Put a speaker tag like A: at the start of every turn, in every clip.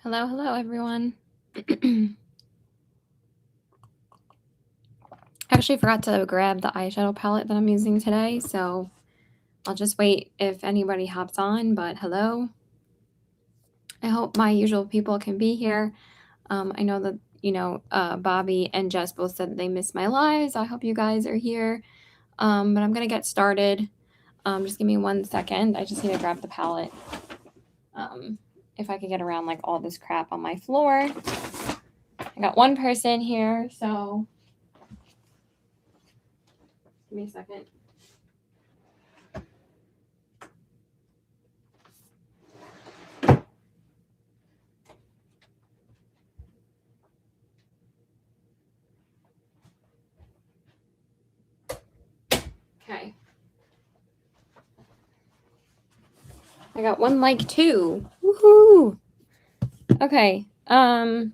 A: Hello, everyone. Actually forgot to grab the eyeshadow palette that I'm using today, so I'll just wait if anybody hops on, but hello. I hope my usual people can be here. I know that, Bobby and Jess both said they missed my lives. I hope you guys are here. But I'm going to get started. Just give me 1 second. I just need to grab the palette. If I could get around like all this crap on my floor. I got one person here, so give me a second. Okay. I got one like too. Woohoo! Okay. I'm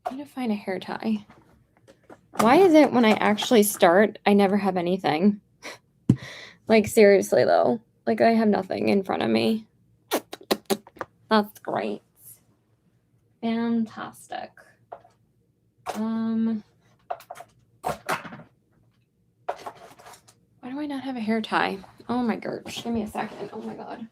A: gonna find a hair tie. Why is it when I actually start, I never have anything? Like seriously though. Like I have nothing in front of me. That's great. Fantastic. Why do I not have a hair tie? Oh my gosh. Give me a second. Oh my god.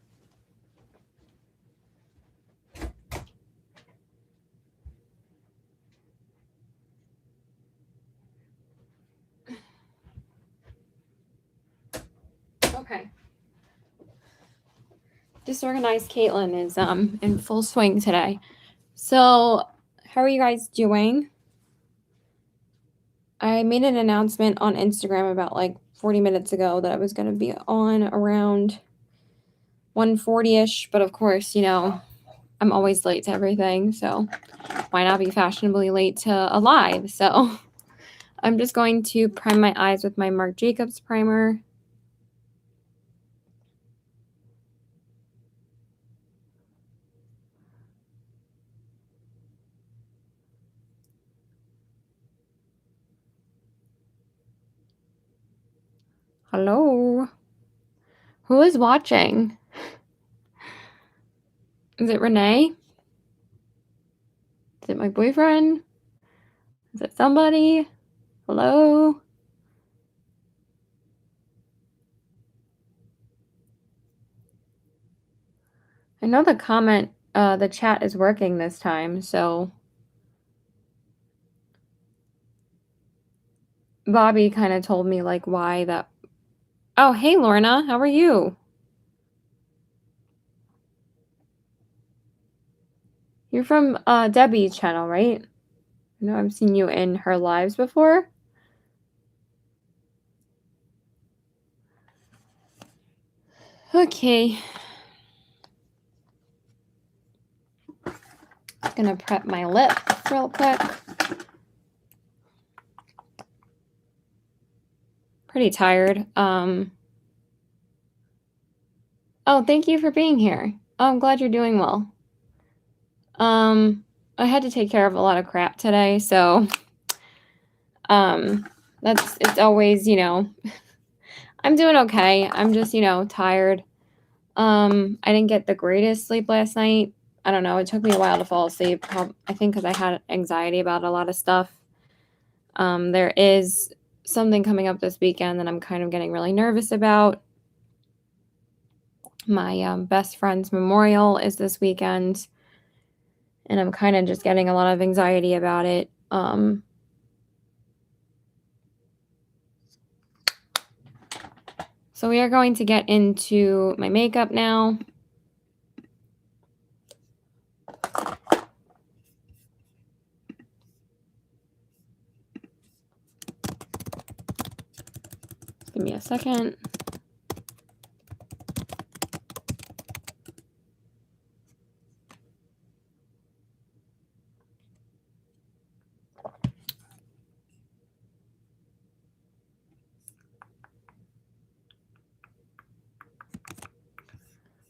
A: Okay. Disorganized Caitlin is in full swing today. So how are you guys doing? I made an announcement on Instagram about like 40 minutes ago that I was going to be on around 1:40ish, but of course, I'm always late to everything, so why not be fashionably late to a live? So I'm just going to prime my eyes with my Marc Jacobs primer. Hello. Who is watching? Is it Renee? Is it my boyfriend? Is it somebody? Hello? I know the chat is working this time, so Bobby kind of told me like why that. Oh, hey Lorna, how are you? You're from Debbie's channel, right? I know I've seen you in her lives before. Okay. Just gonna prep my lip real quick. Pretty tired. Oh, thank you for being here. Oh, I'm glad you're doing well. I had to take care of a lot of crap today, so it's always, I'm doing okay. I'm just, tired. I didn't get the greatest sleep last night. I don't know. It took me a while to fall asleep. I think because I had anxiety about a lot of stuff. There is something coming up this weekend that I'm kind of getting really nervous about. My best friend's memorial is this weekend, and I'm kind of just getting a lot of anxiety about it. So we are going to get into my makeup now. Give me a second.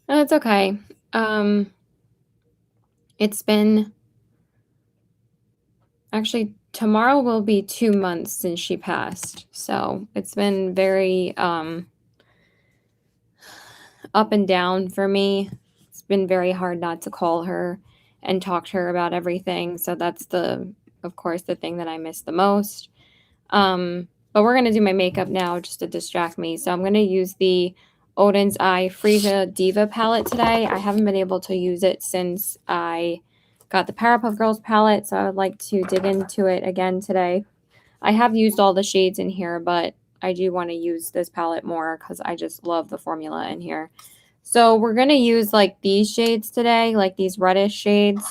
A: No, it's okay. It's been actually tomorrow will be 2 months since she passed. So it's been very up and down for me. been very hard not to call her and talk to her about everything. So that's of course, the thing that I miss the most. But we're gonna do my makeup now just to distract me. So I'm gonna use the Odin's Eye Frisia Diva palette today. I haven't been able to use it since I got the Powerpuff Girls palette, so I would like to dig into it again today. I have used all the shades in here, but I do want to use this palette more because I just love the formula in here. So we're going to use like these shades today, like these reddish shades.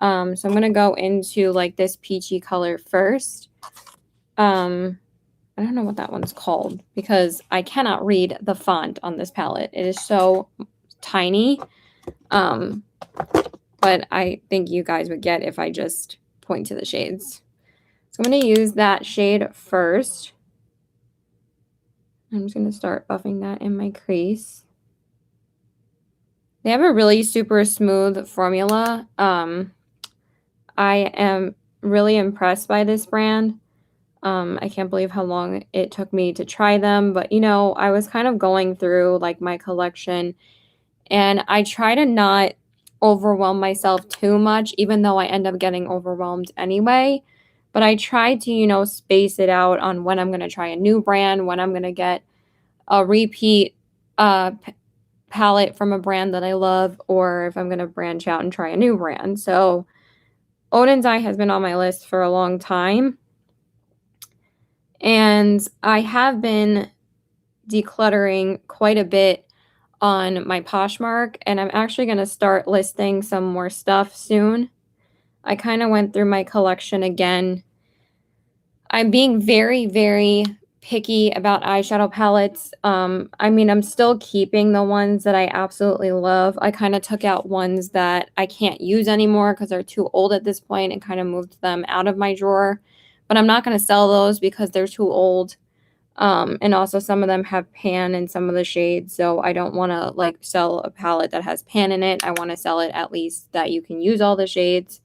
A: So I'm going to go into like this peachy color first. I don't know what that one's called because I cannot read the font on this palette. It is so tiny. But I think you guys would get if I just point to the shades. So I'm going to use that shade first. I'm just going to start buffing that in my crease. They have a really super smooth formula. I am really impressed by this brand. I can't believe how long it took me to try them, but you know, I was kind of going through like my collection and I try to not overwhelm myself too much, even though I end up getting overwhelmed anyway. But I try to, you know, space it out on when I'm going to try a new brand, when I'm going to get a repeat palette from a brand that I love, or if I'm going to branch out and try a new brand. So Odin's Eye has been on my list for a long time. And I have been decluttering quite a bit on my Poshmark, and I'm actually going to start listing some more stuff soon. I kind of went through my collection again. I'm being very, very picky about eyeshadow palettes. I mean, I'm still keeping the ones that I absolutely love. I kind of took out ones that I can't use anymore because they're too old at this point and kind of moved them out of my drawer. But I'm not going to sell those because they're too old. And also some of them have pan in some of the shades, so I don't want to like sell a palette that has pan in it. I want to sell it at least that you can use all the shades.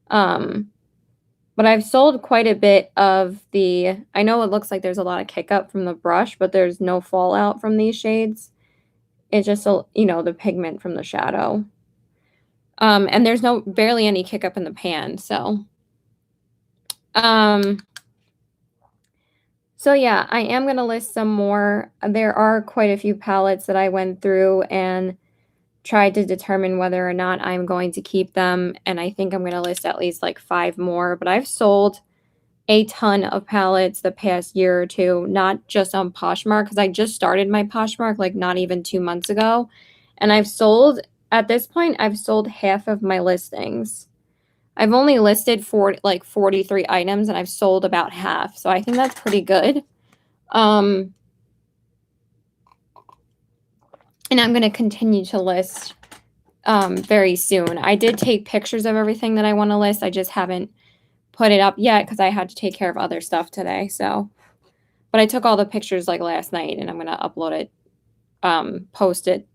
A: But I've sold quite a bit of I know it looks like there's a lot of kick up from the brush, but there's no fallout from these shades. It's just, you know, the pigment from the shadow. And there's barely any kick up in the pan, so. So yeah, I am going to list some more. There are quite a few palettes that I went through and tried to determine whether or not I'm going to keep them. And I think I'm going to list at least like 5 more. But I've sold a ton of palettes the past year or two, not just on Poshmark, because I just started my Poshmark like not even 2 months ago. And at this point, I've sold half of my listings. I've only listed 43 items and I've sold about half. So I think that's pretty good. And I'm going to continue to list very soon. I did take pictures of everything that I want to list. I just haven't put it up yet because I had to take care of other stuff today. So, but I took all the pictures like last night and I'm going to upload it, post it.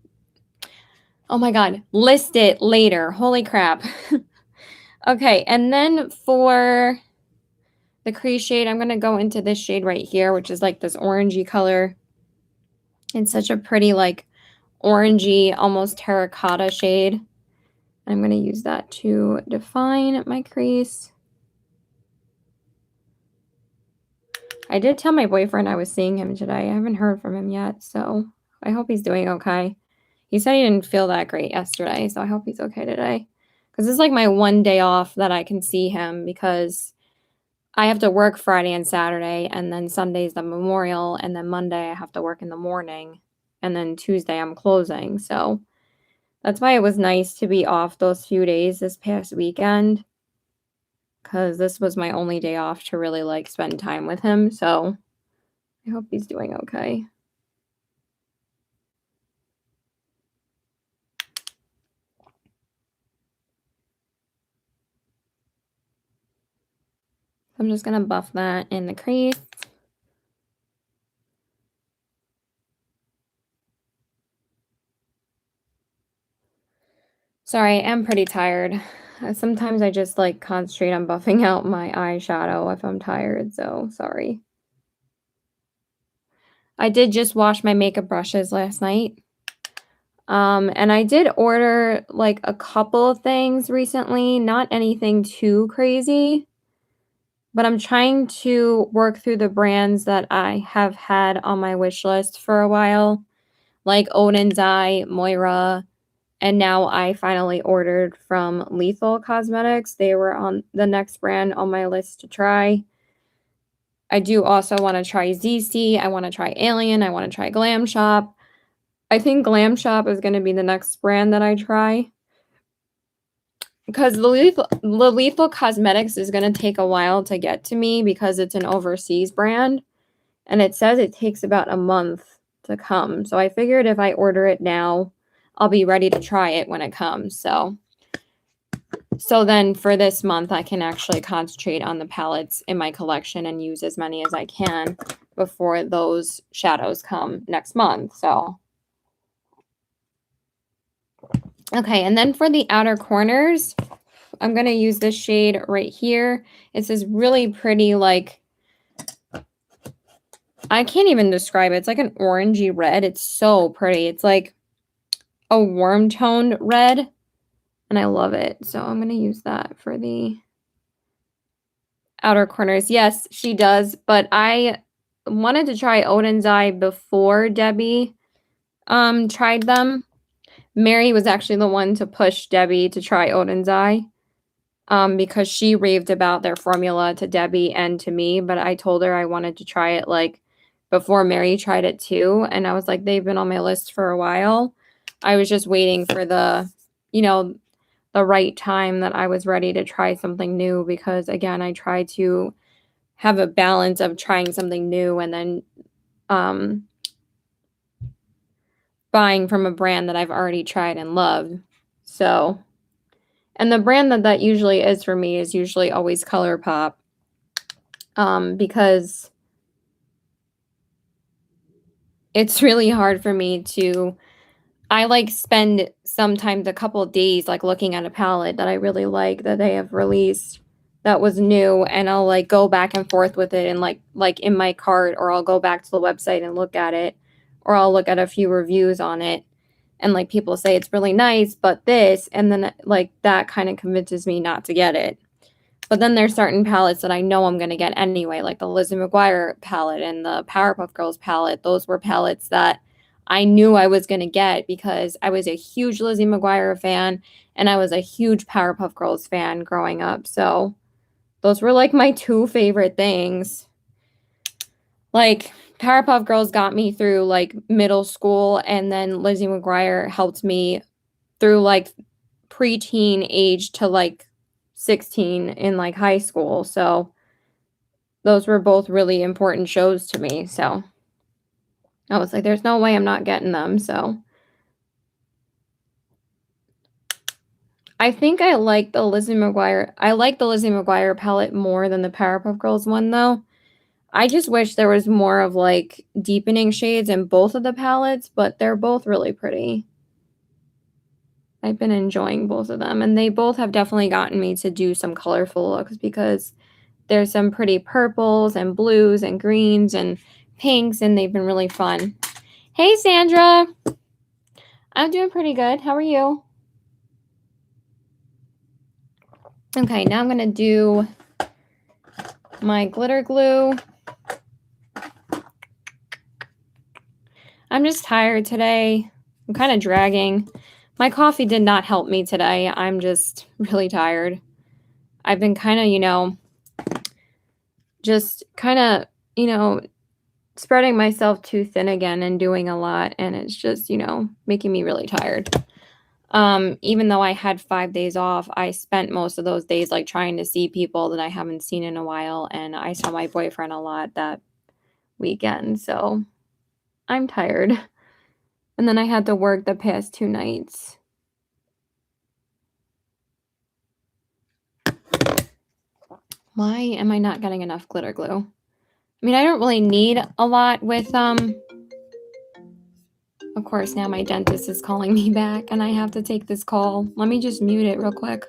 A: Oh my God, list it later. Holy crap. Okay, and then for the crease shade, I'm going to go into this shade right here, which is like this orangey color. It's such a pretty like orangey, almost terracotta shade. I'm going to use that to define my crease. I did tell my boyfriend I was seeing him today. I haven't heard from him yet, so I hope he's doing okay. He said he didn't feel that great yesterday, so I hope he's okay today. Because it's like my one day off that I can see him because I have to work Friday and Saturday, and then Sunday's the memorial, and then Monday I have to work in the morning, and then Tuesday I'm closing. So that's why it was nice to be off those few days this past weekend, because this was my only day off to really like spend time with him. So I hope he's doing okay. I'm just going to buff that in the crease. Sorry, I am pretty tired. Sometimes I just like concentrate on buffing out my eyeshadow if I'm tired, so sorry. I did just wash my makeup brushes last night. And I did order, like, a couple of things recently, not anything too crazy, but I'm trying to work through the brands that I have had on my wish list for a while, like Odin's Eye, Moira, and now I finally ordered from Lethal Cosmetics. They were on the next brand on my list to try. I do also wanna try ZC, I wanna try Alien, I wanna try Glam Shop. I think Glam Shop is gonna be the next brand that I try, because the Lethal Cosmetics is gonna take a while to get to me because it's an overseas brand, and it says it takes about a month to come, so I figured if I order it now, I'll be ready to try it when it comes, so then for this month, I can actually concentrate on the palettes in my collection and use as many as I can before those shadows come next month, so. Okay, and then for the outer corners, I'm gonna use this shade right here. It's this really pretty, like, I can't even describe it. It's like an orangey red. It's so pretty. It's like a warm toned red, and I love it. So I'm gonna use that for the outer corners. Yes, she does, but I wanted to try Odin's Eye before Debbie tried them. Mary was actually the one to push Debbie to try Odin's Eye, because she raved about their formula to Debbie and to me, but I told her I wanted to try it, like, before Mary tried it too, and I was like, "They've been on my list for a while." I was just waiting for you know, the right time that I was ready to try something new because, again, I try to have a balance of trying something new and then, um, buying from a brand that I've already tried and loved. So, and the brand that usually is for me is usually always ColourPop, because it's really hard for me to I, like, spend sometimes a couple of days, like, looking at a palette that I really like that they have released that was new, and I'll, like, go back and forth with it and, like, in my cart, or I'll go back to the website and look at it, or I'll look at a few reviews on it, and, like, people say it's really nice, but this, and then, like, that kinda convinces me not to get it. But then there's certain palettes that I know I'm gonna get anyway, like the Lizzie McGuire palette and the Powerpuff Girls palette. Those were palettes that I knew I was gonna get because I was a huge Lizzie McGuire fan and I was a huge Powerpuff Girls fan growing up. So those were like my two favorite things. Like Powerpuff Girls got me through like middle school, and then Lizzie McGuire helped me through like preteen age to like 16 in like high school. So those were both really important shows to me. So I was like, there's no way I'm not getting them. So I think I like the Lizzie McGuire palette more than the Powerpuff Girls one though. I just wish there was more of like deepening shades in both of the palettes, but they're both really pretty. I've been enjoying both of them, and they both have definitely gotten me to do some colorful looks because there's some pretty purples and blues and greens and pinks, and they've been really fun. Hey, Sandra. I'm doing pretty good. How are you? Okay, now I'm going to do my glitter glue. I'm just tired today. I'm kind of dragging. My coffee did not help me today. I'm just really tired. I've been kind of, just kind of, spreading myself too thin again and doing a lot, and it's just, making me really tired. Even though I had 5 days off, I spent most of those days like trying to see people that I haven't seen in a while, and I saw my boyfriend a lot that weekend, so I'm tired. And then I had to work the past 2 nights. Why am I not getting enough glitter glue? I mean, I don't really need a lot with of course, now my dentist is calling me back and I have to take this call. Let me just mute it real quick.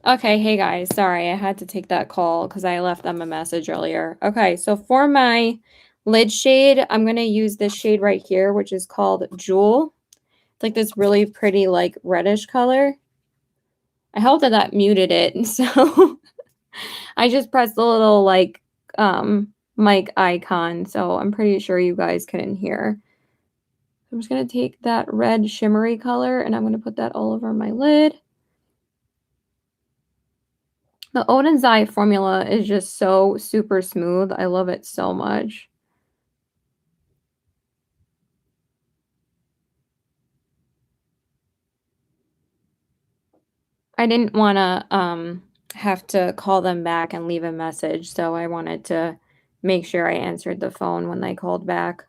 A: Okay, hey guys, sorry, I had to take that call because I left them a message earlier. Okay, so for my lid shade, I'm gonna use this shade right here, which is called Jewel. It's like this really pretty, like, reddish color. I hope that that muted it, so I just pressed the little, like, mic icon, so I'm pretty sure you guys couldn't hear. I'm just gonna take that red shimmery color, and I'm gonna put that all over my lid. The Odin's Eye formula is just so super smooth. I love it so much. I didn't wanna, have to call them back and leave a message, so I wanted to make sure I answered the phone when they called back.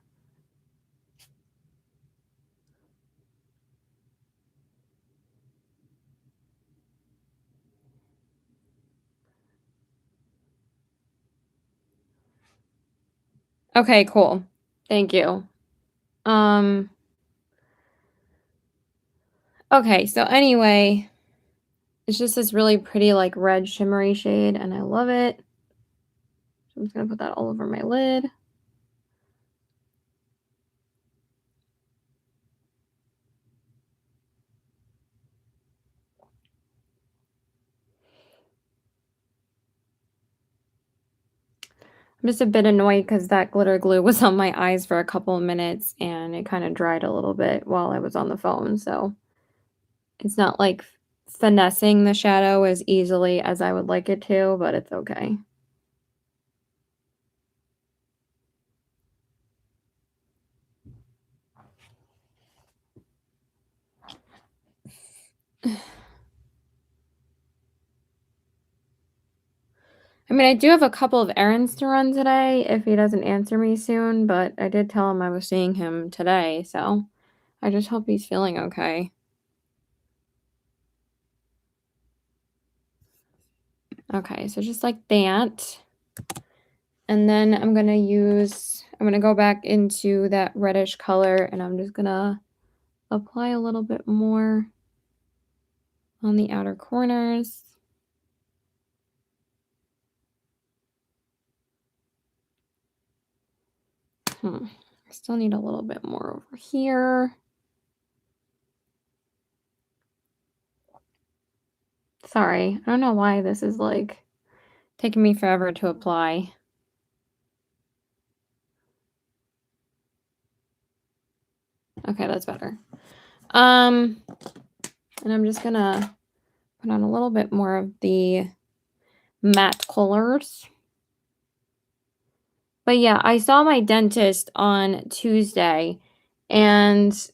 A: Okay, cool. Thank you. Um, okay, so anyway, it's just this really pretty, like, red shimmery shade, and I love it. So I'm just gonna put that all over my lid. I'm just a bit annoyed because that glitter glue was on my eyes for a couple of minutes, and it kinda dried a little bit while I was on the phone, so it's not, like, finessing the shadow as easily as I would like it to, but it's okay. I mean, I do have a couple of errands to run today if he doesn't answer me soon, but I did tell him I was seeing him today, so I just hope he's feeling okay. Okay, so just like that. And then I'm gonna go back into that reddish color and I'm just gonna apply a little bit more on the outer corners. I still need a little bit more over here. Sorry, I don't know why this is like taking me forever to apply. Okay, that's better. And I'm just gonna put on a little bit more of the matte colors. But yeah, I saw my dentist on Tuesday and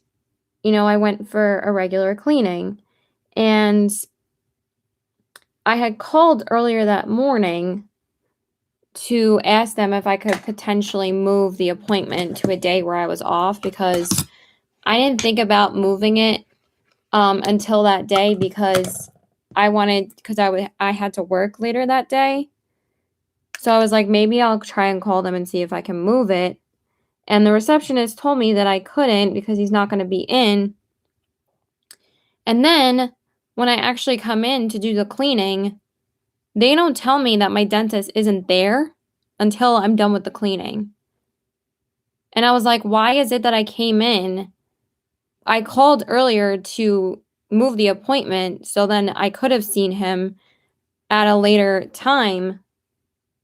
A: I went for a regular cleaning and I had called earlier that morning to ask them if I could potentially move the appointment to a day where I was off because I didn't think about moving it until that day because I had to work later that day. So I was like, maybe I'll try and call them and see if I can move it. And the receptionist told me that I couldn't because he's not going to be in. And then when I actually come in to do the cleaning, they don't tell me that my dentist isn't there until I'm done with the cleaning. And I was like, why is it that I came in? I called earlier to move the appointment so then I could have seen him at a later time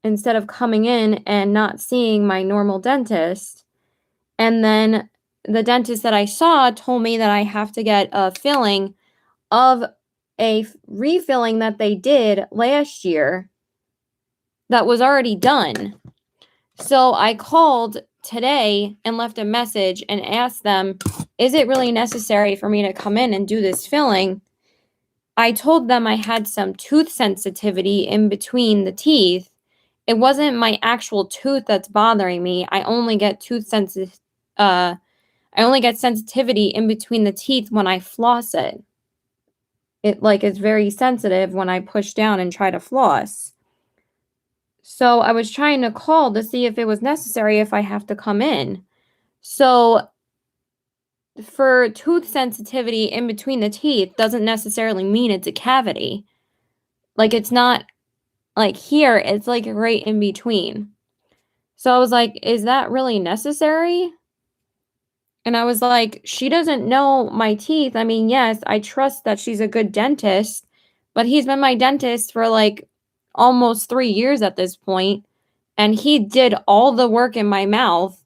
A: instead of coming in and not seeing my normal dentist. And then the dentist that I saw told me that I have to get a filling of a refilling that they did last year that was already done. So I called today and left a message and asked them, is it really necessary for me to come in and do this filling? I told them I had some tooth sensitivity in between the teeth. It wasn't my actual tooth that's bothering me. I only get sensitivity in between the teeth when I floss it. It like is very sensitive when I push down and try to floss. So I was trying to call to see if it was necessary if I have to come in. So for tooth sensitivity in between the teeth doesn't necessarily mean it's a cavity. Like, it's not like here, it's like right in between. So I was like, is that really necessary? And I was like, she doesn't know my teeth. I mean, yes, I trust that she's a good dentist, but he's been my dentist for like almost 3 years at this point, and he did all the work in my mouth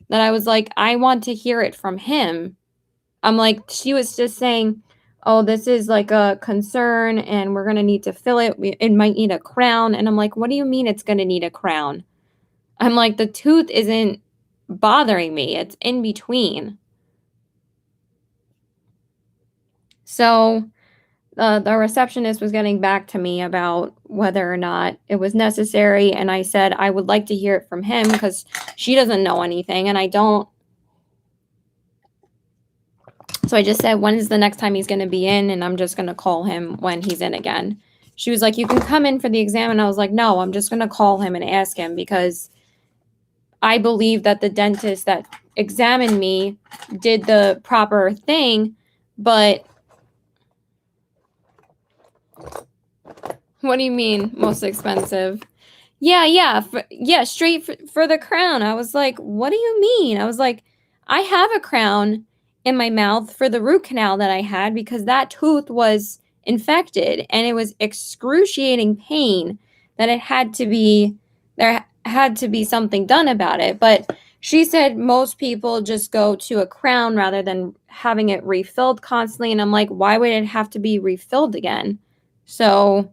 A: that I was like, I want to hear it from him. I'm like, she was just saying, oh, this is like a concern and we're going to need to fill it. It might need a crown. And I'm like, what do you mean it's going to need a crown? I'm like, the tooth isn't bothering me. It's in between. So the receptionist was getting back to me about whether or not it was necessary. And I said, I would like to hear it from him because she doesn't know anything and I don't. So I just said, when is the next time he's going to be in? And I'm just going to call him when he's in again. She was like, you can come in for the exam. And I was like, no, I'm just going to call him and ask him because I believe that the dentist that examined me did the proper thing. But what do you mean most expensive? Yeah, straight for the crown. I was like, what do you mean? I was like, I have a crown in my mouth for the root canal that I had because that tooth was infected and it was excruciating pain that there had to be something done about it. But she said most people just go to a crown rather than having it refilled constantly. And I'm like, why would it have to be refilled again? So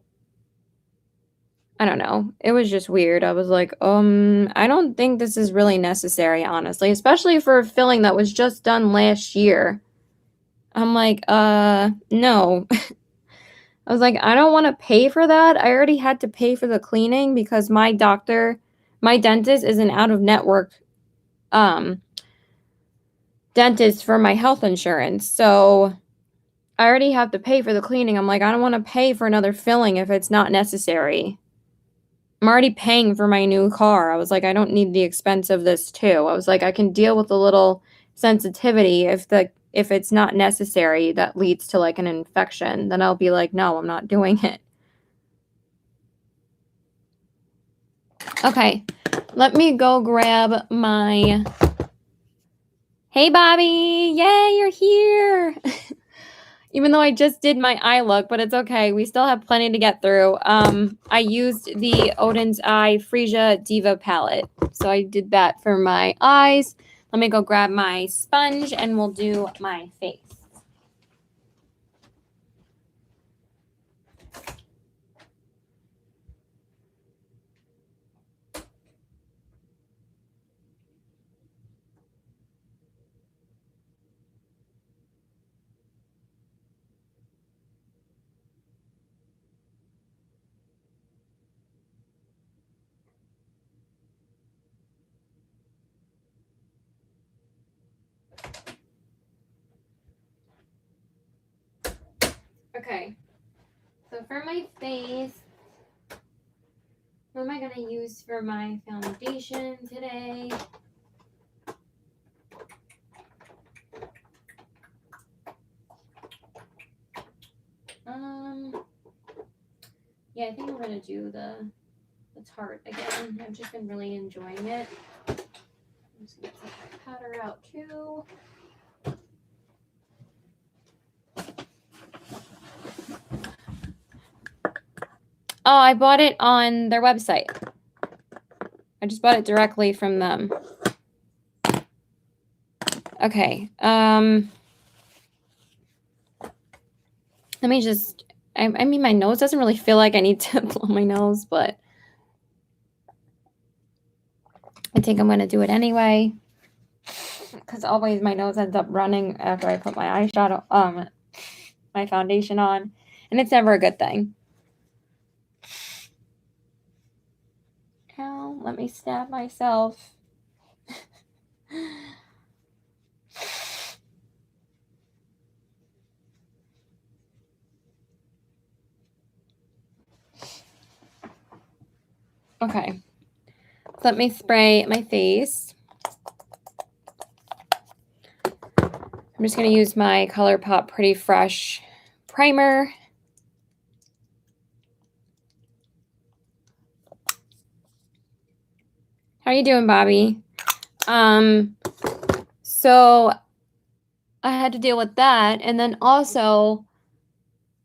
A: I don't know. It was just weird. I was like, I don't think this is really necessary, honestly, especially for a filling that was just done last year. I'm like, no. I was like, I don't want to pay for that. I already had to pay for the cleaning because my dentist is an out of network um dentist for my health insurance. So I already have to pay for the cleaning. I'm like, I don't want to pay for another filling if it's not necessary. I'm already paying for my new car. I was like, I don't need the expense of this too. I was like, I can deal with a little sensitivity if it's not necessary that leads to like an infection, then I'll be like, no, I'm not doing it. Okay, let me go grab my. Hey, Bobby! Yay, you're here! Even though I just did my eye look, but it's okay. We still have plenty to get through. I used the Odin's Eye Freesia Diva palette. So I did that for my eyes. Let me go grab my sponge and we'll do my face. Okay, so for my face, what am I going to use for my foundation today? Yeah, I think I'm going to do the Tarte again. I've just been really enjoying it. I'm just going to take my powder out too. Oh, I bought it on their website. I just bought it directly from them. Okay. Let me just. I mean, my nose doesn't really feel like I need to blow my nose, but I think I'm going to do it anyway. Because always my nose ends up running after I put my eyeshadow, my foundation on. And it's never a good thing. Ow, let me stab myself. Okay. So let me spray my face. I'm just going to use my ColourPop Pretty Fresh primer. How you doing, Bobby? So I had to deal with that, and then also,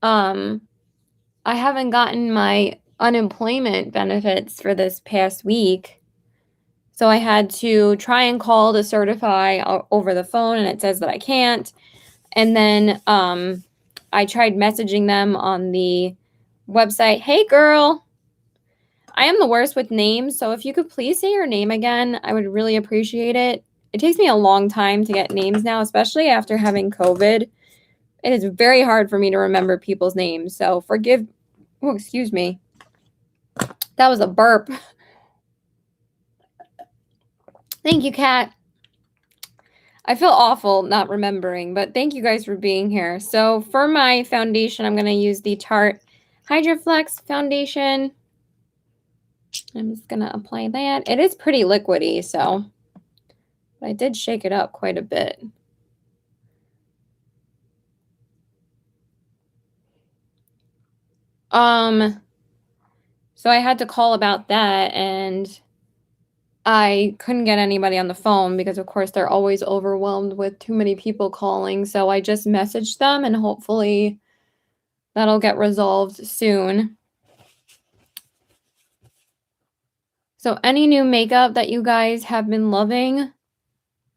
A: I haven't gotten my unemployment benefits for this past week. So I had to try and call to certify over the phone, and it says that I can't. And then I tried messaging them on the website. Hey, girl. I am the worst with names, so if you could please say your name again, I would really appreciate it. It takes me a long time to get names now, especially after having COVID. It is very hard for me to remember people's names, so forgive. Oh, excuse me. That was a burp. Thank you, Kat. I feel awful not remembering, but thank you guys for being here. So for my foundation, I'm going to use the Tarte Hydroflex foundation. I'm just going to apply that. It is pretty liquidy, so I did shake it up quite a bit. So I had to call about that, and I couldn't get anybody on the phone because, of course, they're always overwhelmed with too many people calling. So I just messaged them, and hopefully that'll get resolved soon. So any new makeup that you guys have been loving,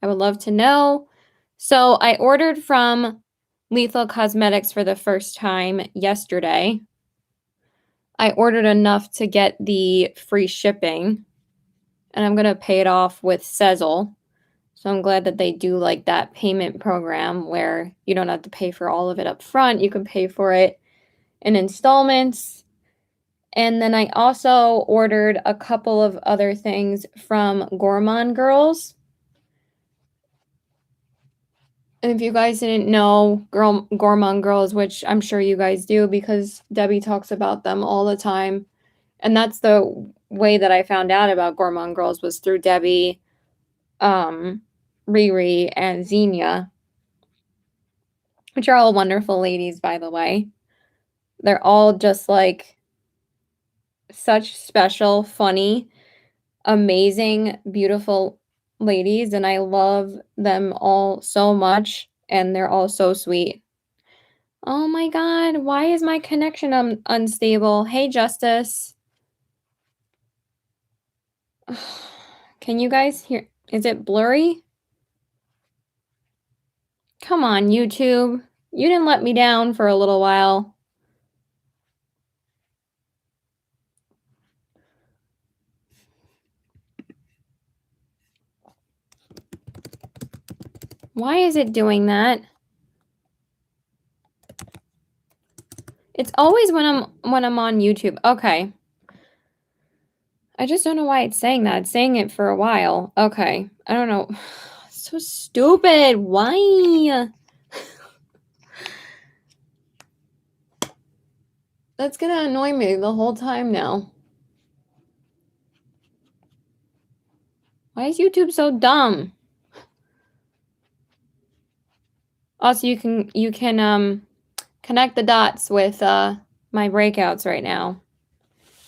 A: I would love to know. So I ordered from Lethal Cosmetics for the first time yesterday. I ordered enough to get the free shipping, and I'm going to pay it off with Sezzle. So I'm glad that they do like that payment program where you don't have to pay for all of it up front. You can pay for it in installments. And then I also ordered a couple of other things from Gourmand Girls. And if you guys didn't know Gourmand Girls, which I'm sure you guys do because Debbie talks about them all the time. And that's the way that I found out about Gourmand Girls was through Debbie, Riri, and Xenia, which are all wonderful ladies, by the way. They're all just like such special, funny, amazing, beautiful ladies, and I love them all so much, and they're all so sweet. Oh my god, why is my connection unstable? Hey, Justice. Can you guys hear? Is it blurry? Come on, YouTube. You didn't let me down for a little while. Why is it doing that? It's always when I'm on YouTube. Okay. I just don't know why it's saying that. It's saying it for a while. Okay. I don't know. So stupid. Why? That's gonna annoy me the whole time now. Why is YouTube so dumb? Also, you can connect the dots with my breakouts right now.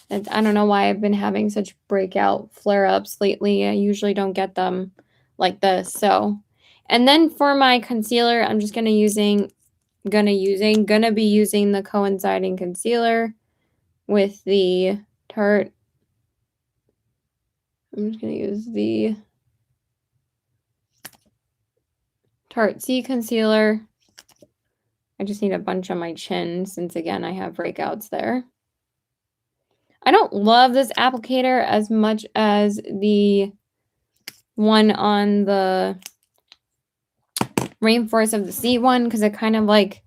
A: And I don't know why I've been having such breakout flare-ups lately. I usually don't get them like this. So, and then for my concealer, I'm just gonna be using the coinciding concealer with the Tarte. I'm just gonna use the Tarte C concealer. I just need a bunch on my chin since, again, I have breakouts there. I don't love this applicator as much as the one on the Rainforest of the Sea one because it kind of like...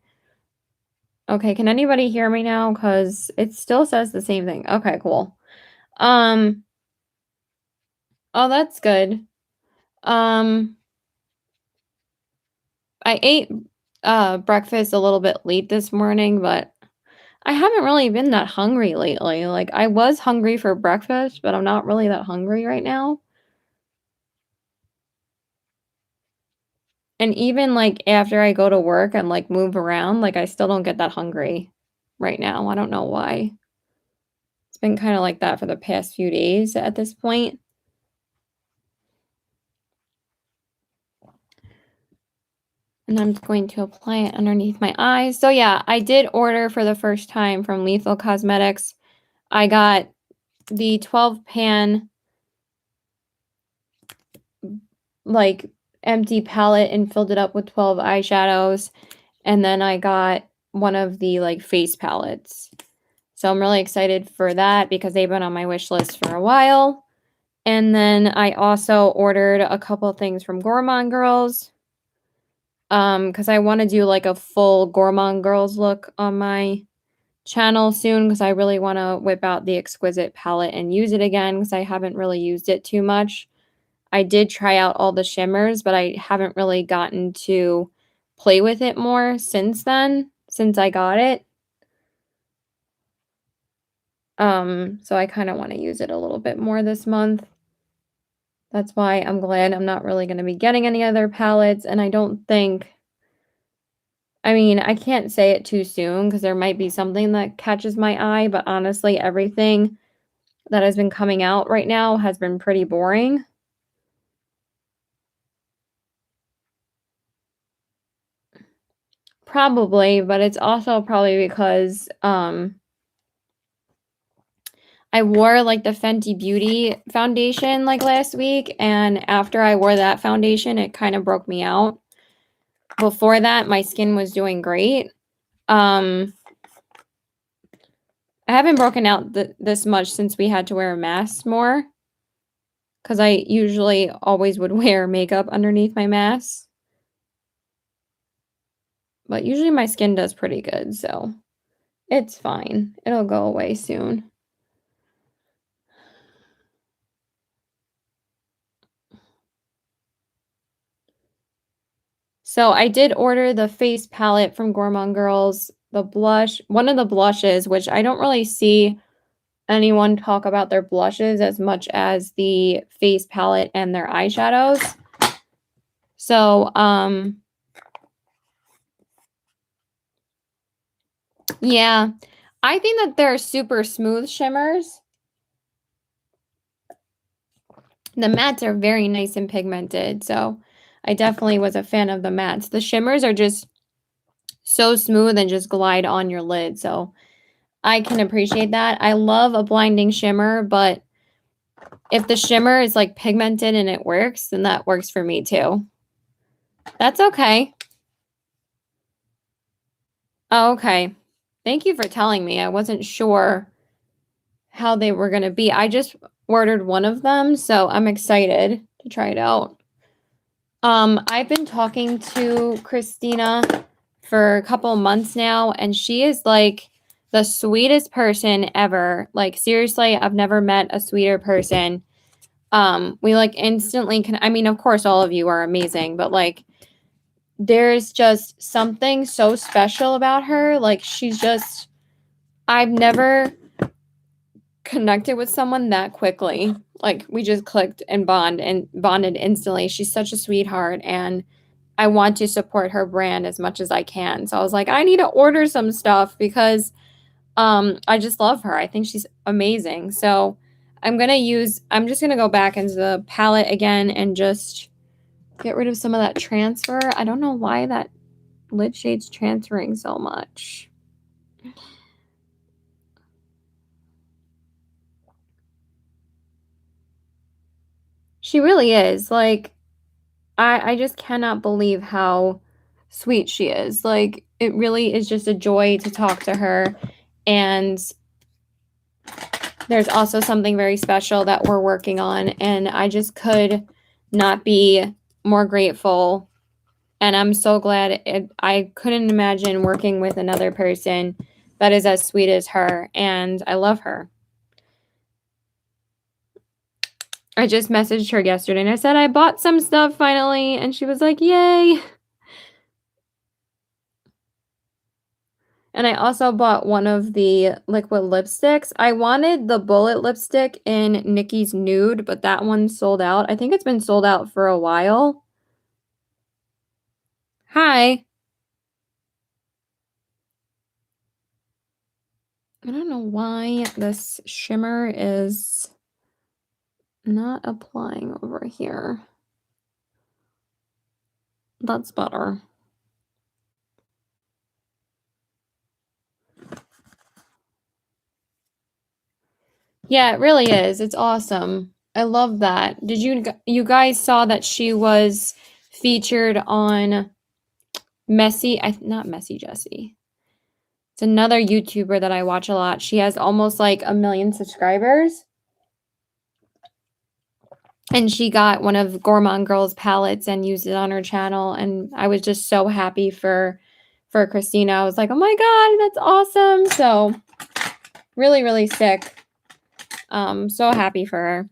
A: Okay, can anybody hear me now? Because it still says the same thing. Okay, cool. Oh, that's good. I ate breakfast a little bit late this morning, but I haven't really been that hungry lately. Like, I was hungry for breakfast, but I'm not really that hungry right now. And even, like, after I go to work and, like, move around, like, I still don't get that hungry right now. I don't know why. It's been kinda like that for the past few days at this point. And I'm going to apply it underneath my eyes. So yeah, I did order for the first time from Lethal Cosmetics. I got the 12 pan like empty palette and filled it up with 12 eyeshadows. And then I got one of the like face palettes. So I'm really excited for that because they've been on my wish list for a while. And then I also ordered a couple things from Gourmand Girls. Because I want to do like a full Gourmand Girls look on my channel soon because I really want to whip out the Exquisite palette and use it again because I haven't really used it too much. I did try out all the shimmers, but I haven't really gotten to play with it more since then, since I got it. So I kind of want to use it a little bit more this month. That's why I'm glad I'm not really going to be getting any other palettes, and I don't think, I mean, I can't say it too soon because there might be something that catches my eye, but honestly, everything that has been coming out right now has been pretty boring. Probably, but it's also probably because I wore like the Fenty Beauty foundation like last week, and after I wore that foundation, it kind of broke me out. Before that, my skin was doing great. I haven't broken out this much since we had to wear a mask more, because I usually always would wear makeup underneath my mask. But usually my skin does pretty good, so it's fine. It'll go away soon. So I did order the face palette from Gourmand Girls, the blush, one of the blushes, which I don't really see anyone talk about their blushes as much as the face palette and their eyeshadows. So, yeah, I think that they're super smooth shimmers. The mattes are very nice and pigmented, so I definitely was a fan of the mattes. The shimmers are just so smooth and just glide on your lid, so I can appreciate that. I love a blinding shimmer, but if the shimmer is like pigmented and it works, then that works for me too. That's okay. Oh, okay. Thank you for telling me. I wasn't sure how they were going to be. I just ordered one of them, so I'm excited to try it out. I've been talking to Christina for a couple months now, and she is like the sweetest person ever. Like seriously, I've never met a sweeter person. We like instantly can, I mean, of course all of you are amazing, but like there's just something so special about her. Like she's just, I've never connected with someone that quickly. Like we just clicked and bonded instantly. She's such a sweetheart, and I want to support her brand as much as I can. So I was like, I need to order some stuff because I just love her. I think she's amazing. So I'm just gonna go back into the palette again and just get rid of some of that transfer. I don't know why that lid shade's transferring so much. She really is. Like, I just cannot believe how sweet she is. Like, it really is just a joy to talk to her. And there's also something very special that we're working on. And I just could not be more grateful. And I'm so glad I couldn't imagine working with another person that is as sweet as her. And I love her. I just messaged her yesterday and I said, I bought some stuff finally. And she was like, yay. And I also bought one of the liquid lipsticks. I wanted the bullet lipstick in Nikki's Nude, but that one sold out. I think it's been sold out for a while. Hi. I don't know why this shimmer is not applying over here. That's better. Yeah, it really is. It's awesome. I love that. Did you guys saw that she was featured on not Messy Jessie. It's another YouTuber that I watch a lot. She has almost like 1 million subscribers. And she got one of Gourmand Girl's palettes and used it on her channel. And I was just so happy for Christina. I was like, oh my God, that's awesome. So really, really sick. So happy for her.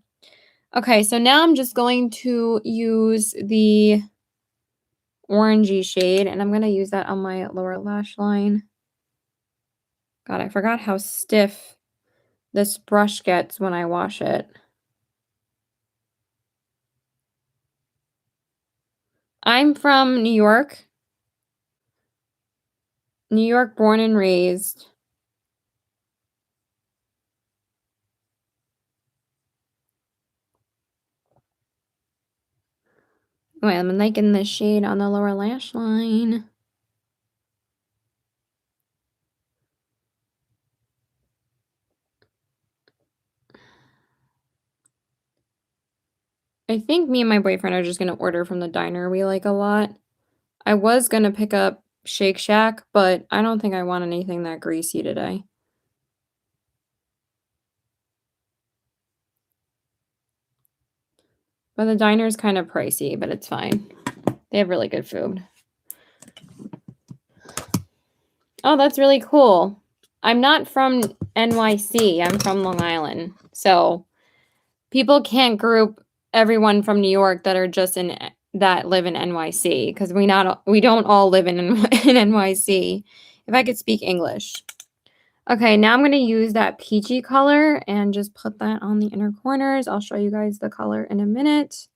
A: Okay, so now I'm just going to use the orangey shade, and I'm going to use that on my lower lash line. God, I forgot how stiff this brush gets when I wash it. I'm from New York. New York born and raised. Wait, I'm liking this shade on the lower lash line. I think me and my boyfriend are just going to order from the diner we like a lot. I was going to pick up Shake Shack, but I don't think I want anything that greasy today. But the diner is kind of pricey, but it's fine. They have really good food. Oh, that's really cool. I'm not from NYC. I'm from Long Island. So people can't group everyone from New York that are just that live in NYC because we don't all live in NYC. If I could speak English. Okay, now I'm going to use that peachy color and just put that on the inner corners. I'll show you guys the color in a minute.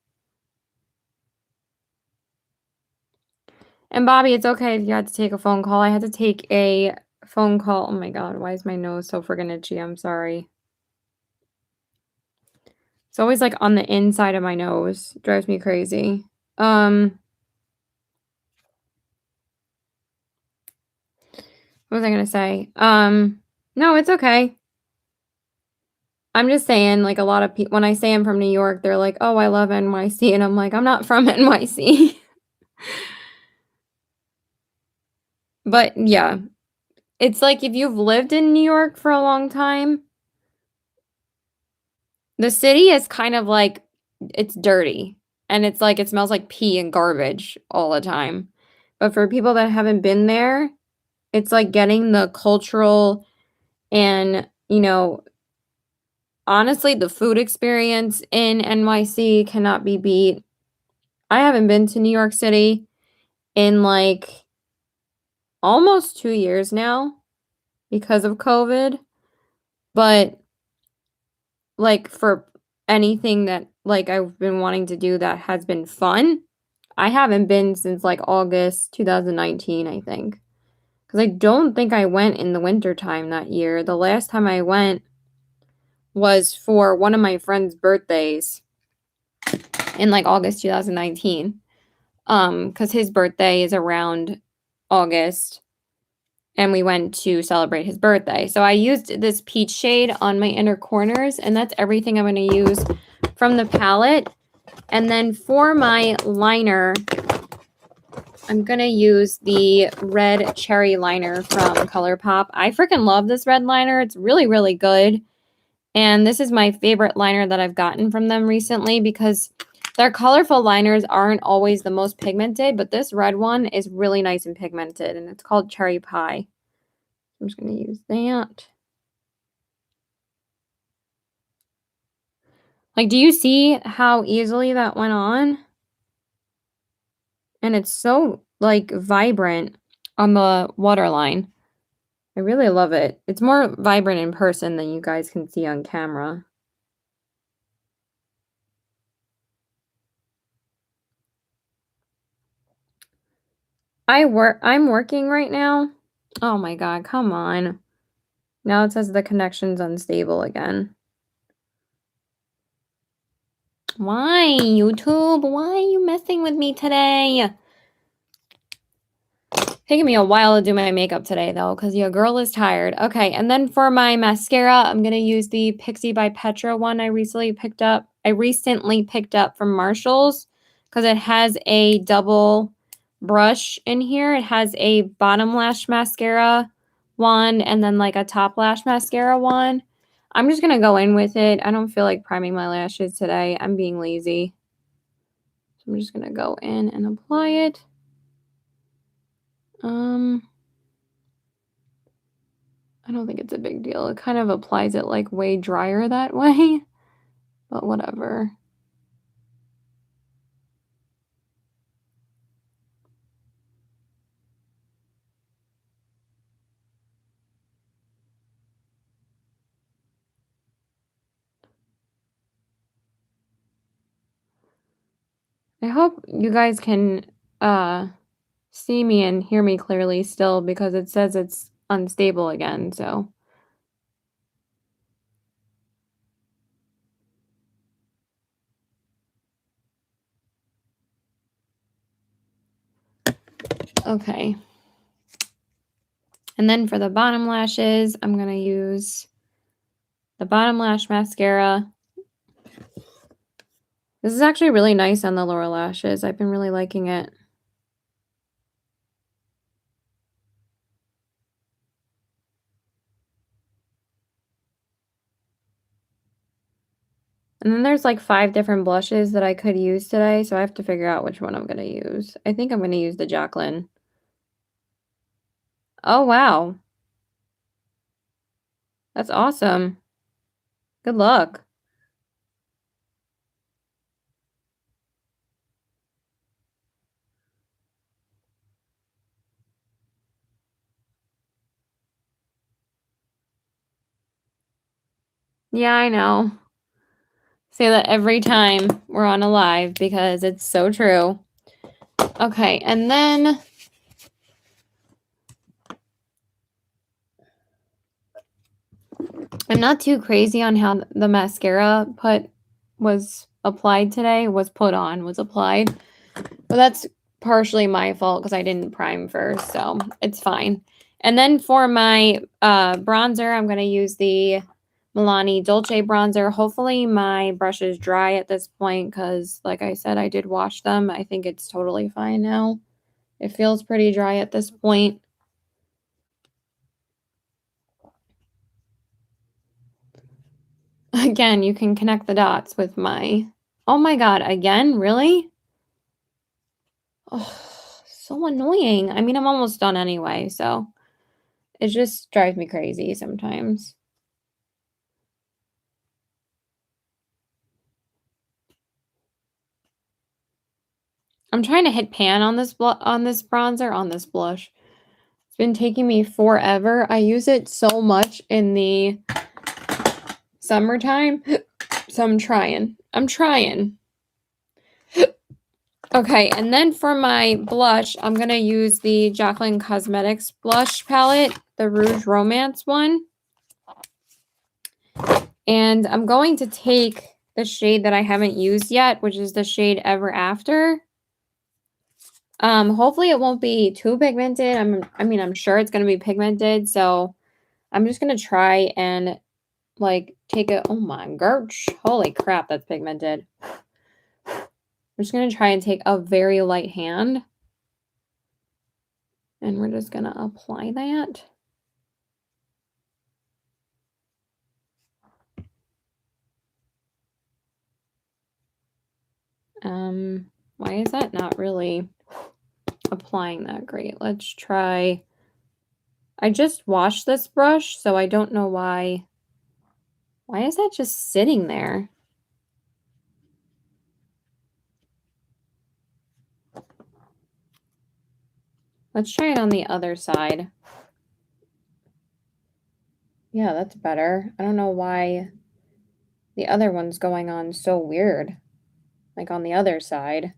A: And Bobby, it's okay if you had to take a phone call. I had to take a phone call. Oh my God, why is my nose so friggin' itchy? I'm sorry. It's always like on the inside of my nose. It drives me crazy. What was I gonna say? No, it's okay. I'm just saying, like, a lot of people, when I say I'm from New York, they're like, oh, I love NYC. And I'm like, I'm not from NYC. But yeah, it's like if you've lived in New York for a long time, the city is kind of like, it's dirty. And it's like, it smells like pee and garbage all the time. But for people that haven't been there, it's like getting the cultural and, honestly, the food experience in NYC cannot be beat. I haven't been to New York City in like almost 2 years now because of COVID. But like for anything that like I've been wanting to do that has been fun, I haven't been since like August 2019, I think. Because I don't think I went in the wintertime that year. The last time I went was for one of my friend's birthdays in like August 2019. Because his birthday is around August and we went to celebrate his birthday. So I used this peach shade on my inner corners, and that's everything I'm going to use from the palette. And then for my liner, I'm going to use the red cherry liner from ColourPop. I freaking love this red liner. It's really, really good. And this is my favorite liner that I've gotten from them recently because their colorful liners aren't always the most pigmented, but this red one is really nice and pigmented, and it's called Cherry Pie. I'm just going to use that. Like, do you see how easily that went on? And it's so, like, vibrant on the waterline. I really love it. It's more vibrant in person than you guys can see on camera. I'm working right now. Oh my God, come on. Now it says the connection's unstable again. Why, YouTube? Why are you messing with me today? Taking me a while to do my makeup today, though, because your girl is tired. Okay, and then for my mascara, I'm going to use the Pixi by Petra one I recently picked up. From Marshalls because it has a double brush in here. It has a bottom lash mascara one and then like a top lash mascara one. I'm just going to go in with it. I don't feel like priming my lashes today. I'm being lazy. So I'm just going to go in and apply it. I don't think it's a big deal. It kind of applies it like way drier that way, but whatever. I hope you guys can see me and hear me clearly still because it says it's unstable again, so. Okay. And then for the bottom lashes, I'm going to use the bottom lash mascara. This is actually really nice on the lower lashes. I've been really liking it. And then there's like 5 different blushes that I could use today, so I have to figure out which one I'm going to use. I think I'm going to use the Jaclyn. Oh, wow. That's awesome. Good luck. Yeah, I know. Say that every time we're on a live because it's so true. Okay, and then I'm not too crazy on how the mascara was applied today, was applied. But that's partially my fault because I didn't prime first, so it's fine. And then for my bronzer, I'm going to use the Milani Dolce bronzer. Hopefully my brush is dry at this point because, like I said, I did wash them. I think it's totally fine now. It feels pretty dry at this point. Again, you can connect the dots with my... Oh my god, again? Really? Oh, so annoying. I mean, I'm almost done anyway, so it just drives me crazy sometimes. I'm trying to hit pan on this blush. It's been taking me forever. I use it so much in the summertime, so I'm trying. Okay, and then for my blush, I'm going to use the Jaclyn Cosmetics blush palette, the Rouge Romance one. And I'm going to take the shade that I haven't used yet, which is the shade Ever After. Hopefully it won't be too pigmented. I'm sure it's going to be pigmented, so I'm just going to try and like take a... Oh my gosh, holy crap, that's pigmented. I'm just going to try and take a very light hand. And we're just going to apply that. Why is that not really applying that great? Let's try... I just washed this brush, so I don't know why. Why is that just sitting there? Let's try it on the other side. Yeah, that's better. I don't know why the other one's going on so weird. Like on the other side.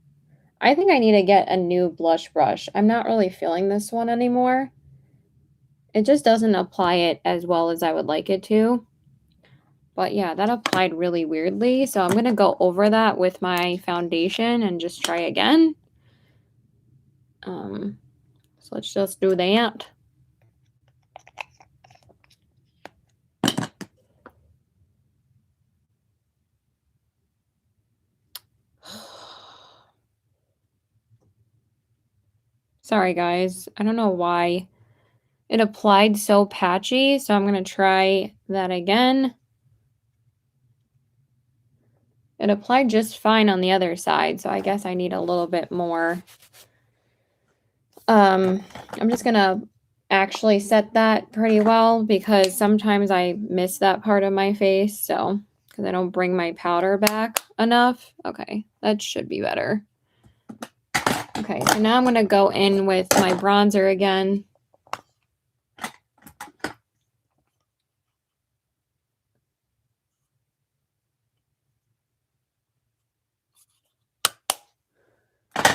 A: I think I need to get a new blush brush. I'm not really feeling this one anymore. It just doesn't apply it as well as I would like it to. But yeah, that applied really weirdly. So I'm going to go over that with my foundation and just try again. So So let's just do that. Sorry, guys. I don't know why it applied so patchy, so I'm going to try that again. It applied just fine on the other side, so I guess I need a little bit more. I'm just going to actually set that pretty well because sometimes I miss that part of my face, so because I don't bring my powder back enough. Okay, that should be better. Okay, so now I'm going to go in with my bronzer again.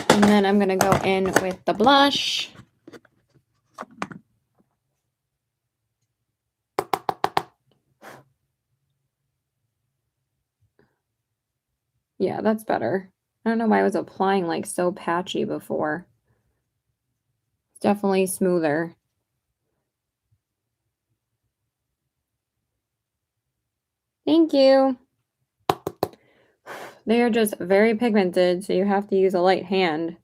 A: And then I'm going to go in with the blush. Yeah, that's better. I don't know why I was applying like so patchy before. It's definitely smoother. Thank you. They are just very pigmented, so you have to use a light hand.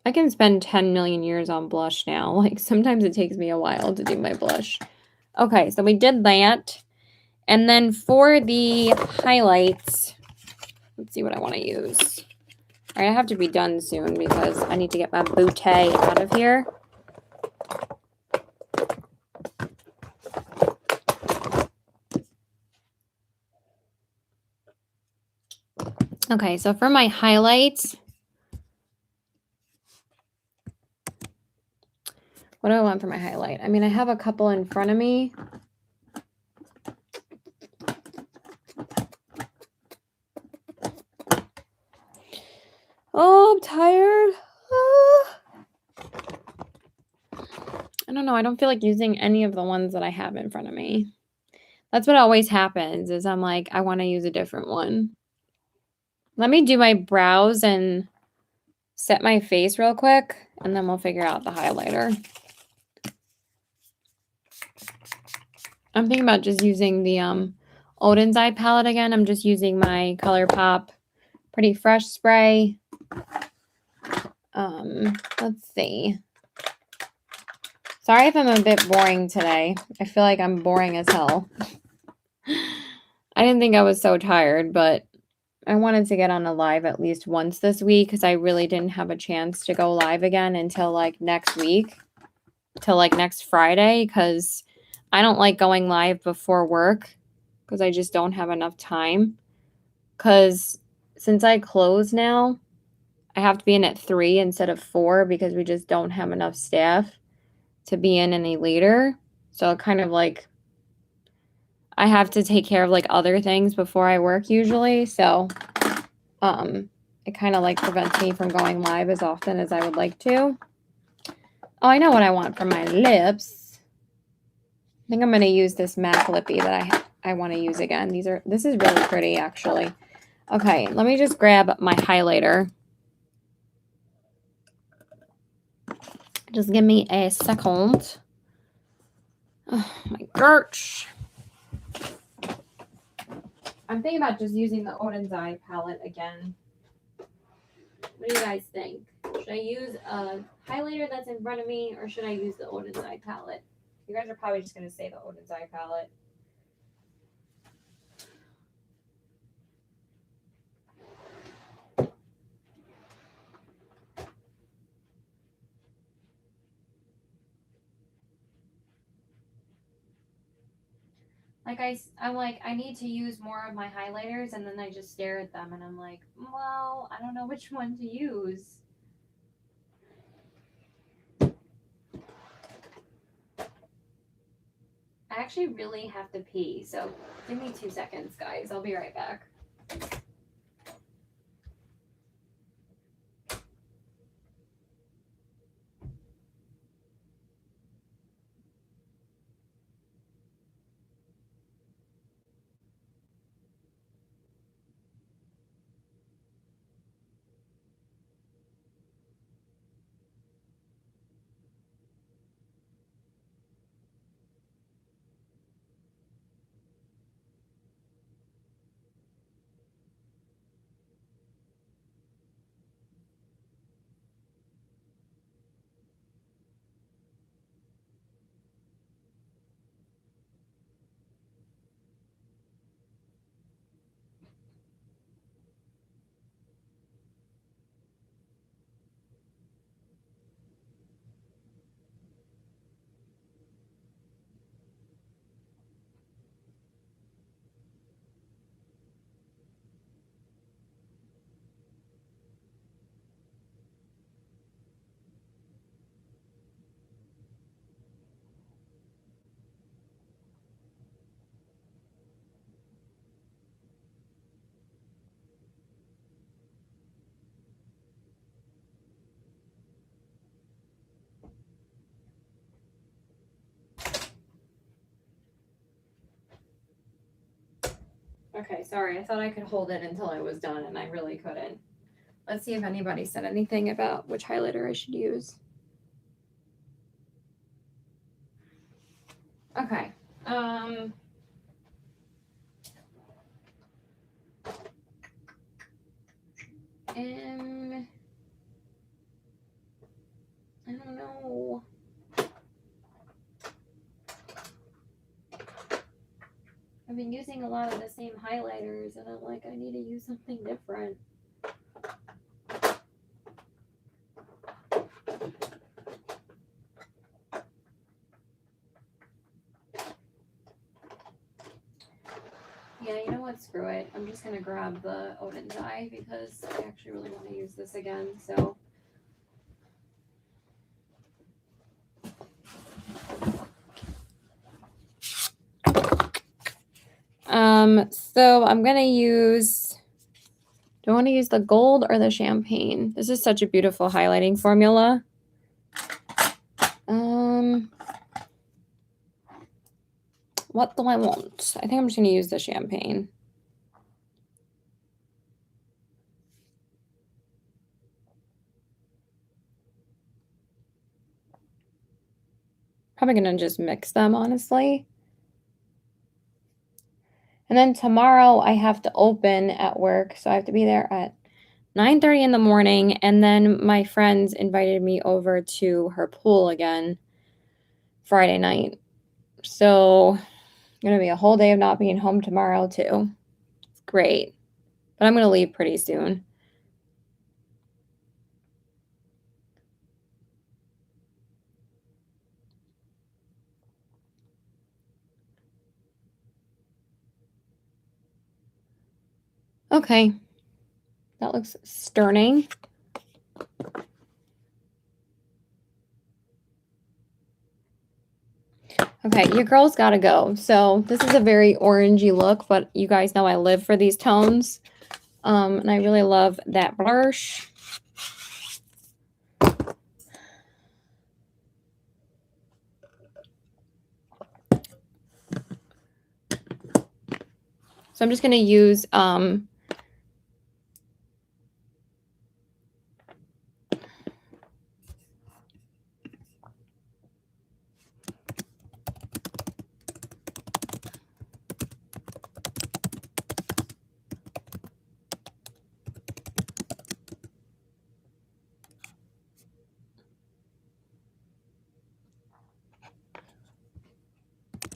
A: I can spend 10 million years on blush now. Like, sometimes it takes me a while to do my blush. Okay, so we did that. And then for the highlights, let's see what I want to use. All right, I have to be done soon because I need to get my bouquet out of here. Okay, so for my highlights, what do I want for my highlight? I mean, I have a couple in front of me. Oh, I'm tired. I don't know. I don't feel like using any of the ones that I have in front of me. That's what always happens is I'm like, I want to use a different one. Let me do my brows and set my face real quick, and then we'll figure out the highlighter. I'm thinking about just using the Oden's Eye palette again. I'm just using my ColourPop Pretty Fresh spray. Let's see. Sorry if I'm a bit boring today. I feel like I'm boring as hell. I didn't think I was so tired, but I wanted to get on a live at least once this week because I really didn't have a chance to go live again until like next week, till like next Friday, because I don't like going live before work because I just don't have enough time. Because since I close now, I have to be in at 3 instead of 4 because we just don't have enough staff to be in any later. So kind of like I have to take care of like other things before I work usually. So it kind of like prevents me from going live as often as I would like to. Oh, I know what I want for my lips. I think I'm going to use this MAC lippy that I want to use again. This is really pretty actually. Okay, let me just grab my highlighter. Just give me a second. Oh my gosh. I'm thinking about just using the Oden's Eye palette again. What do you guys think? Should I use a highlighter that's in front of me or should I use the Oden's Eye palette? You guys are probably just going to say the Oden's Eye palette. Like I'm like, I need to use more of my highlighters and then I just stare at them and I'm like, well, I don't know which one to use. I actually really have to pee, so give me 2 seconds, guys. I'll be right back. Okay, sorry. I thought I could hold it until I was done, and I really couldn't. Let's see if anybody said anything about which highlighter I should use. Okay. Um, I don't know. I've been using a lot of the same highlighters, and I'm like, I need to use something different. Yeah, you know what? Screw it. I'm just gonna grab the Odin dye because I actually really want to use this again. So. So I'm gonna use. Do I want to use the gold or the champagne? This is such a beautiful highlighting formula. What do I want? I think I'm just gonna use the champagne. Probably gonna just mix them, honestly. And then tomorrow I have to open at work, so I have to be there at 9:30 in the morning. And then my friends invited me over to her pool again Friday night. So gonna be a whole day of not being home tomorrow too. It's great. But I'm gonna leave pretty soon. Okay. That looks stunning. Okay, your girl's gotta go. So this is a very orangey look, but you guys know I live for these tones. And I really love that blush. So I'm just gonna use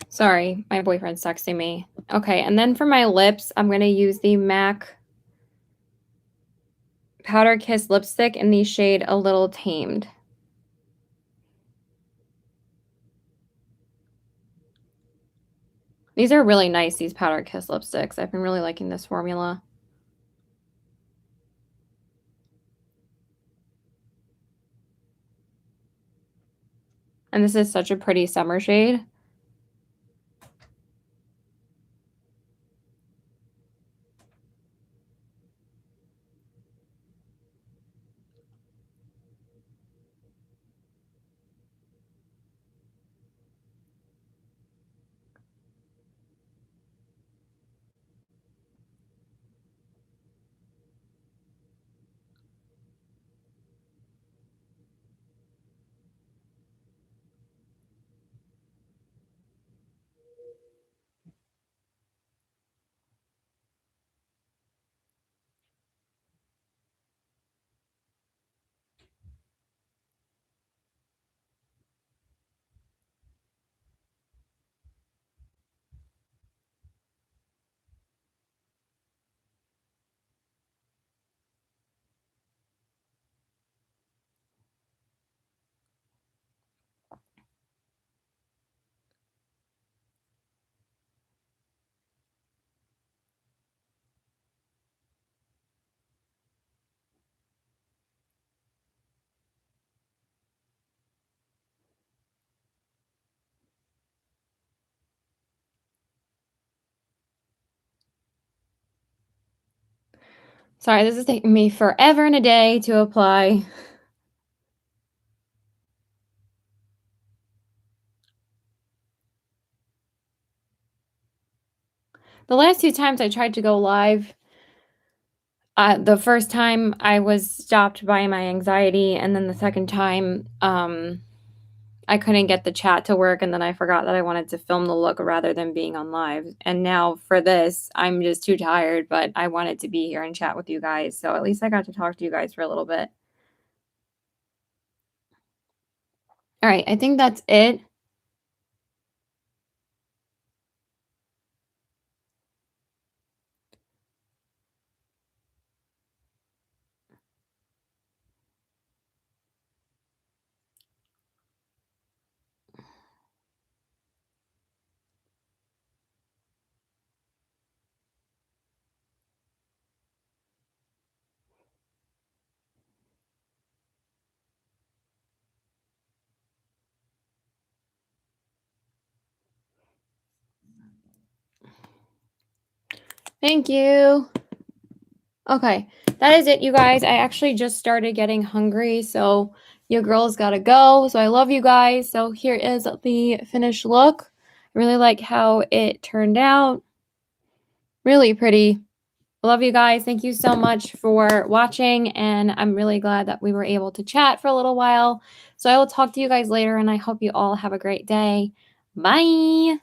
A: sorry, my boyfriend's texting me. Okay, and then for my lips, I'm gonna use the MAC Powder Kiss lipstick in the shade A Little Tamed. These are really nice, these Powder Kiss lipsticks. I've been really liking this formula. And this is such a pretty summer shade. Sorry, this is taking me forever and a day to apply. The last 2 times I tried to go live, the first time I was stopped by my anxiety, and then the second time, I couldn't get the chat to work, and then I forgot that I wanted to film the look rather than being on live. And now for this, I'm just too tired, but I wanted to be here and chat with you guys. So at least I got to talk to you guys for a little bit. All right, I think that's it. Thank you. Okay, that is it, you guys. I actually just started getting hungry, so your girl's gotta go. So I love you guys. So here is the finished look. I really like how it turned out. Really pretty. Love you guys. Thank you so much for watching, and I'm really glad that we were able to chat for a little while. So I will talk to you guys later, and I hope you all have a great day. Bye.